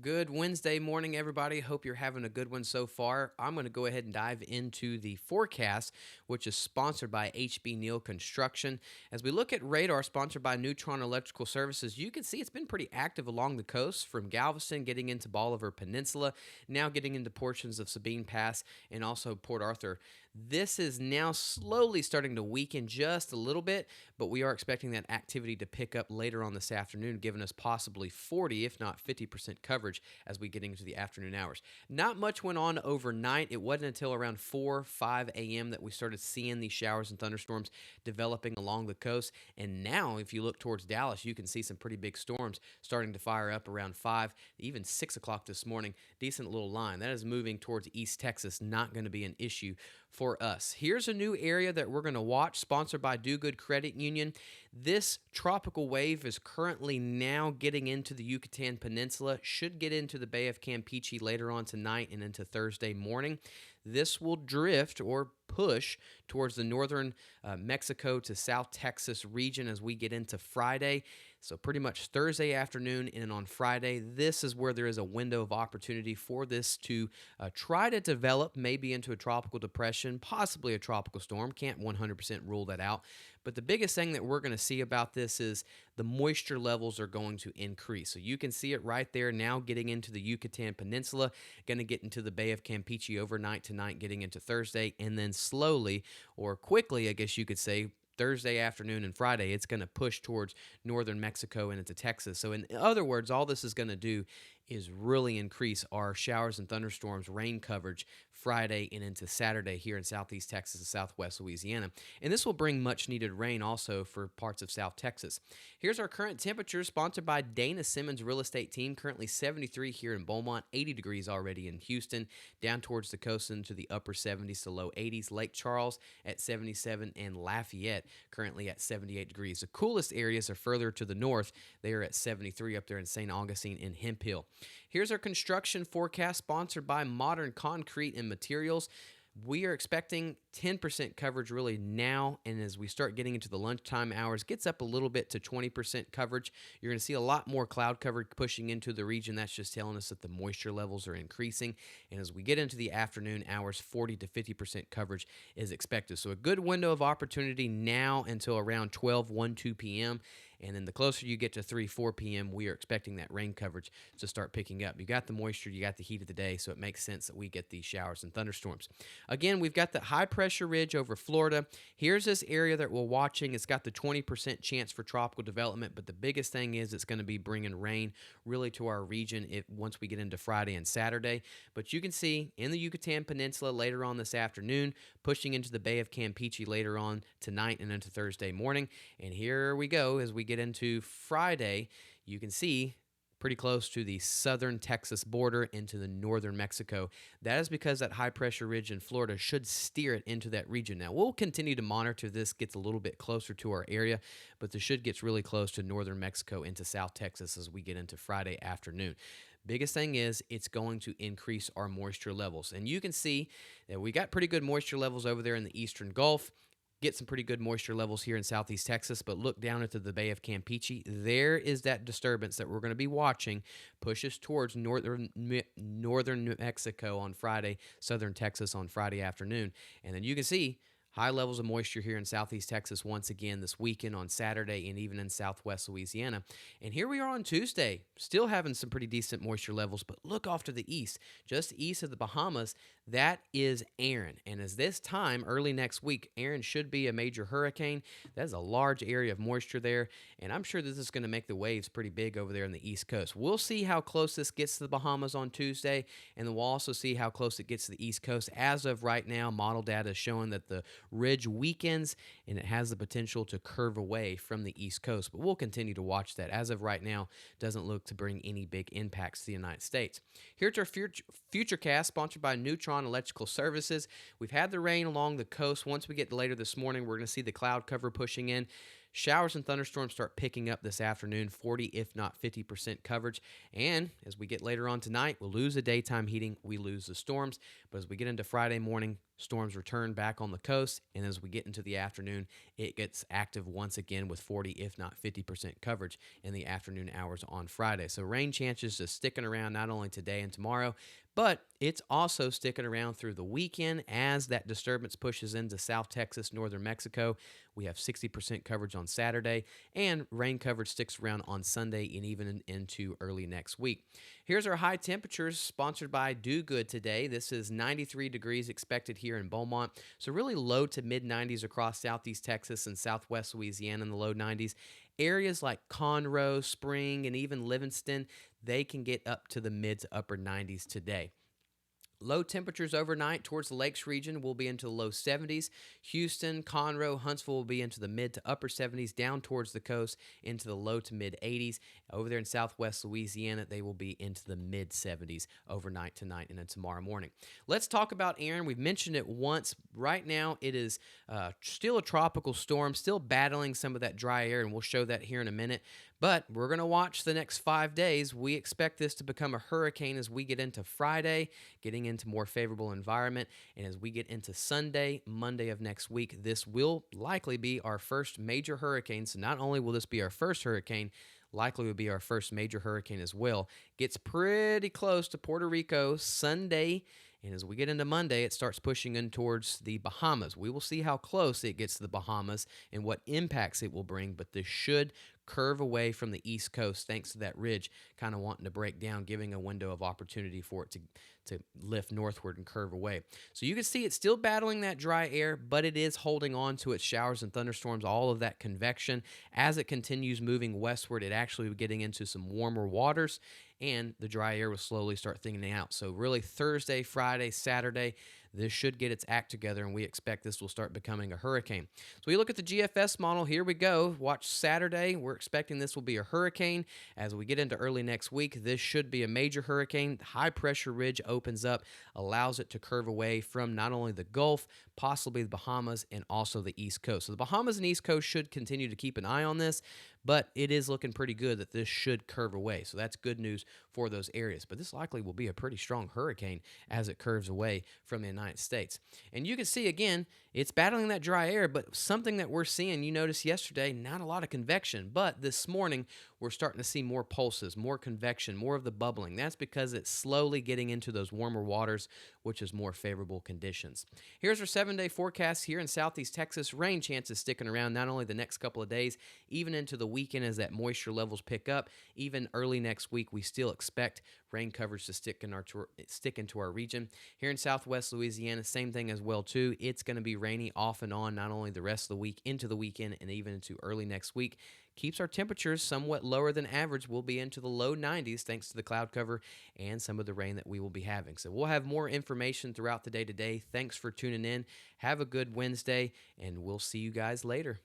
Good Wednesday morning, everybody. Hope you're having a good one so far. I'm going to go ahead and dive into the forecast, which is sponsored by HB Neal Construction. As we look at radar sponsored by Neutron Electrical Services, you can see it's been pretty active along the coast from Galveston getting into Bolivar Peninsula, now getting into portions of Sabine Pass and also Port Arthur. This is now slowly starting to weaken just a little bit, but we are expecting that activity to pick up later on this afternoon, giving us possibly 40, if not 50% coverage as we get into the afternoon hours. Not much went on overnight. It wasn't until around 4, 5 a.m. that we started seeing these showers and thunderstorms developing along the coast. And now, if you look towards Dallas, you can see some pretty big storms starting to fire up around 5, even 6 o'clock this morning. Decent little line. That is moving towards East Texas. Not going to be an issue for us. Here's a new area that we're going to watch, sponsored by Do Good Credit Union. This tropical wave is currently now getting into the Yucatan Peninsula, should get into the Bay of Campeche later on tonight and into Thursday morning. This will drift or push towards the northern Mexico to South Texas region as we get into Friday. So pretty much Thursday afternoon and on Friday, this is where there is a window of opportunity for this to try to develop maybe into a tropical depression, possibly a tropical storm. Can't 100% rule that out. But the biggest thing that we're going to see about this is the moisture levels are going to increase. So you can see it right there now getting into the Yucatan Peninsula, going to get into the Bay of Campeche overnight tonight, getting into Thursday, and then slowly or quickly, I guess you could say, Thursday afternoon and Friday, it's going to push towards northern Mexico and into Texas. So in other words, all this is going to do is really increase our showers and thunderstorms rain coverage Friday and into Saturday here in southeast Texas and southwest Louisiana. And this will bring much needed rain also for parts of South Texas. Here's our current temperature, sponsored by Dana Simmons Real Estate Team. Currently 73 here in Beaumont, 80 degrees already in Houston, down towards the coast into the upper 70s to low 80s. Lake Charles at 77 and Lafayette currently at 78 degrees. The coolest areas are further to the north. They are at 73 up there in St. Augustine and Hemphill. Here's our construction forecast, sponsored by Modern Concrete and Materials. We are expecting 10% coverage really now, and as we start getting into the lunchtime hours, gets up a little bit to 20% coverage. You're going to see a lot more cloud cover pushing into the region. That's just telling us that the moisture levels are increasing, and as we get into the afternoon hours, 40 to 50% coverage is expected. So a good window of opportunity now until around 12, 1, 2 p.m., and then the closer you get to 3, 4 p.m., we are expecting that rain coverage to start picking up. You got the moisture, you got the heat of the day, so it makes sense that we get these showers and thunderstorms. Again, we've got the high pressure ridge over Florida. Here's this area that we're watching. It's got the 20% chance for tropical development, but the biggest thing is it's going to be bringing rain really to our region once we get into Friday and Saturday. But you can see in the Yucatan Peninsula later on this afternoon, pushing into the Bay of Campeche later on tonight and into Thursday morning. And here we go as we get into Friday. You can see pretty close to the southern Texas border into the northern Mexico. That is because that high pressure ridge in Florida should steer it into that region. Now, we'll continue to monitor this, gets a little bit closer to our area, but this should get really close to northern Mexico into South Texas as we get into Friday afternoon. Biggest thing is it's going to increase our moisture levels. And you can see that we got pretty good moisture levels over there in the eastern Gulf. Get some pretty good moisture levels here in southeast Texas, but look down into the Bay of Campeche. There is that disturbance that we're going to be watching pushes towards northern Mexico on Friday, southern Texas on Friday afternoon. And then you can see high levels of moisture here in southeast Texas once again this weekend on Saturday and even in southwest Louisiana. And here we are on Tuesday, still having some pretty decent moisture levels, but look off to the east, just east of the Bahamas. That is Erin. And as this time, early next week, Erin should be a major hurricane. That is a large area of moisture there, and I'm sure this is going to make the waves pretty big over there on the east coast. We'll see how close this gets to the Bahamas on Tuesday, and then we'll also see how close it gets to the east coast. As of right now, model data is showing that the ridge weakens, and it has the potential to curve away from the east coast, but we'll continue to watch that. As of right now, doesn't look to bring any big impacts to the United States. Here's our future cast, sponsored by Neutron Electrical Services. We've had the rain along the coast. Once we get later this morning, we're going to see the cloud cover pushing in. Showers and thunderstorms start picking up this afternoon, 40 if not 50% coverage. And as we get later on tonight, we'll lose the daytime heating, we lose the storms. But as we get into Friday morning, storms return back on the coast. And as we get into the afternoon, it gets active once again with 40 if not 50% coverage in the afternoon hours on Friday. So rain chances just sticking around not only today and tomorrow, but it's also sticking around through the weekend as that disturbance pushes into South Texas, northern Mexico. We have 60% coverage on Saturday, and rain coverage sticks around on Sunday and even into early next week. Here's our high temperatures sponsored by Do Good today. This is 93 degrees expected here in Beaumont. So really low to mid 90s across southeast Texas and southwest Louisiana in the low 90s. Areas like Conroe, Spring, and even Livingston, they can get up to the mid to upper 90s today. Low temperatures overnight towards the lakes region will be into the low 70s. Houston, Conroe, Huntsville will be into the mid to upper 70s, down towards the coast into the low to mid 80s. Over there in southwest Louisiana, they will be into the mid 70s overnight tonight and then tomorrow morning. Let's talk about Erin. We've mentioned it once. Right now, it is still a tropical storm, still battling some of that dry air, and we'll show that here in a minute. But we're going to watch the next 5 days. We expect this to become a hurricane as we get into Friday, getting into more favorable environment. And as we get into Sunday, Monday of next week, this will likely be our first major hurricane. So not only will this be our first hurricane, likely will be our first major hurricane as well. Gets pretty close to Puerto Rico Sunday. And as we get into Monday, it starts pushing in towards the Bahamas. We will see how close it gets to the Bahamas and what impacts it will bring, but this should curve away from the East Coast thanks to that ridge kind of wanting to break down, giving a window of opportunity for it to lift northward and curve away. So you can see it's still battling that dry air, but it is holding on to its showers and thunderstorms, all of that convection. As it continues moving westward, it actually will getting into some warmer waters, and the dry air will slowly start thinning out. So really Thursday, Friday, Saturday, this should get its act together, and we expect this will start becoming a hurricane. So we look at the GFS model. Here we go. Watch Saturday. We're expecting this will be a hurricane. As we get into early next week, this should be a major hurricane. High pressure ridge opens up, allows it to curve away from not only the Gulf, possibly the Bahamas, and also the East Coast. So the Bahamas and East Coast should continue to keep an eye on this, but it is looking pretty good that this should curve away. So that's good news for those areas. But this likely will be a pretty strong hurricane as it curves away from the United States. And you can see, again, it's battling that dry air, but something that we're seeing, you noticed yesterday, not a lot of convection. But this morning, we're starting to see more pulses, more convection, more of the bubbling. That's because it's slowly getting into those warmer waters, which is more favorable conditions. Here's our 7-day forecast here in southeast Texas. Rain chances sticking around not only the next couple of days, even into the weekend as that moisture levels pick up. Even early next week, we still expect rain coverage to stick into our region. Here in southwest Louisiana, same thing as well too. It's going to be rainy off and on, not only the rest of the week, into the weekend, and even into early next week. Keeps our temperatures somewhat lower than average. We'll be into the low 90s thanks to the cloud cover and some of the rain that we will be having. So we'll have more information throughout the day today. Thanks for tuning in. Have a good Wednesday, and we'll see you guys later.